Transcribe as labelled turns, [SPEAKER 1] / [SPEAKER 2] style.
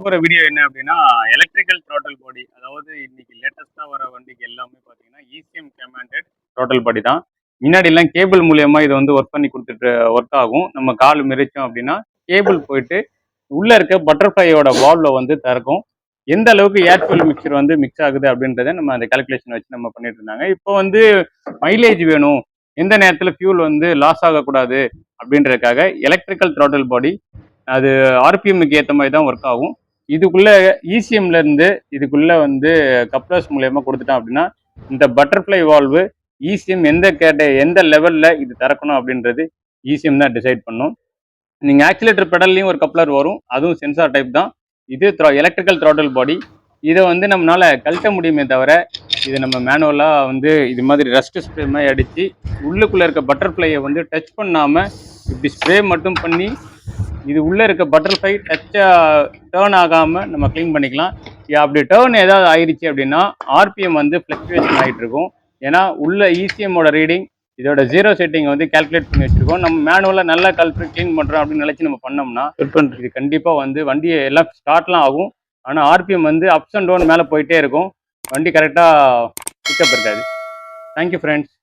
[SPEAKER 1] போகிற வீடியோ என்ன அப்படின்னா எலக்ட்ரிக்கல் த்ராட்டல் பாடி, அதாவது இன்னைக்கு லேட்டஸ்ட்டாக வர வண்டிக்கு எல்லாமே பார்த்தீங்கன்னா இசிஎம் கமாண்டட் த்ராட்டல் பாடி தான். முன்னாடிலாம் கேபிள் மூலியமாக இதை வந்து ஒர்க் பண்ணி கொடுத்துட்டு ஒர்க் ஆகும். நம்ம கால் மிதிச்சோம் அப்படின்னா கேபிள் போயிட்டு உள்ளே இருக்க பட்டர்ஃப்ளையோட வால்வில் வந்து திறக்கும். எந்த அளவுக்கு ஏர் ஃபியூல் மிக்சர் வந்து மிக்ஸ் ஆகுது அப்படின்றத நம்ம அந்த கால்குலேஷன் வச்சு நம்ம பண்ணிட்டு இருந்தாங்க. இப்போ வந்து மைலேஜ் வேணும், எந்த நேரத்தில் ஃபியூல் வந்து லாஸ் ஆகக்கூடாது அப்படின்றதுக்காக எலக்ட்ரிக்கல் த்ராட்டல் பாடி அது ஆர்பிஎம்முக்கு ஏற்ற மாதிரி தான் ஒர்க் ஆகும். இதுக்குள்ள இசிஎம்ல இருந்து இதுக்குள்ள வந்து கப்ளர்ஸ் மூலயமா கொடுத்துட்டோம் அப்படின்னா இந்த பட்டர்ஃப்ளை வால்வு இசிஎம் எந்த லெவல்ல இது திறக்கணும் அப்படின்றது இசிஎம் தான் டிசைட் பண்ணும். நீங்க ஆக்சிலேட்டர் பெடல்லையும் ஒரு கப்ளர் வரும், அதுவும் சென்சார் டைப் தான். இது எலக்ட்ரிக்கல் த்ராட்டல் பாடி. இதை வந்து நம்மளால கழட்ட முடியுமே தவிர இதை நம்ம மேனுவலாக வந்து இது மாதிரி ரஸ்ட் ஸ்ப்ரே மாதிரி அடித்து உள்ளுக்குள்ளே இருக்க பட்டர்ஃப்ளையை வந்து டச் பண்ணாமல் இப்படி ஸ்ப்ரே மட்டும் பண்ணி இது உள்ளே இருக்க பட்டர்ஃப்ளை டேர்ன் ஆகாமல் நம்ம க்ளீன் பண்ணிக்கலாம். அப்படி டேர்ன் ஏதாவது ஆயிடுச்சு அப்படின்னா ஆர்பிஎம் வந்து ஃப்ளக்சுவேஷன் ஆகிட்டு இருக்கும். ஏன்னா உள்ள இசிஎம்மோட ரீடிங் இதோட 0 செட்டிங் வந்து கால்குலேட் பண்ணி வச்சுருக்கோம். நம்ம மேனுவலாக நல்லா க்ளீன் பண்ணுறோம் அப்படின்னு நினச்சி நம்ம பண்ணோம்னா இது கண்டிப்பாக வந்து வண்டியை எல்லாம் ஸ்டார்ட்லாம் ஆகும். ஆனால் ஆர்பிஎம் வந்து அப்ஸ் அண்ட் டவுன் மேலே போயிட்டே இருக்கும். வண்டி கரெக்டாக பிக்கப் இருக்காது. Thank you friends.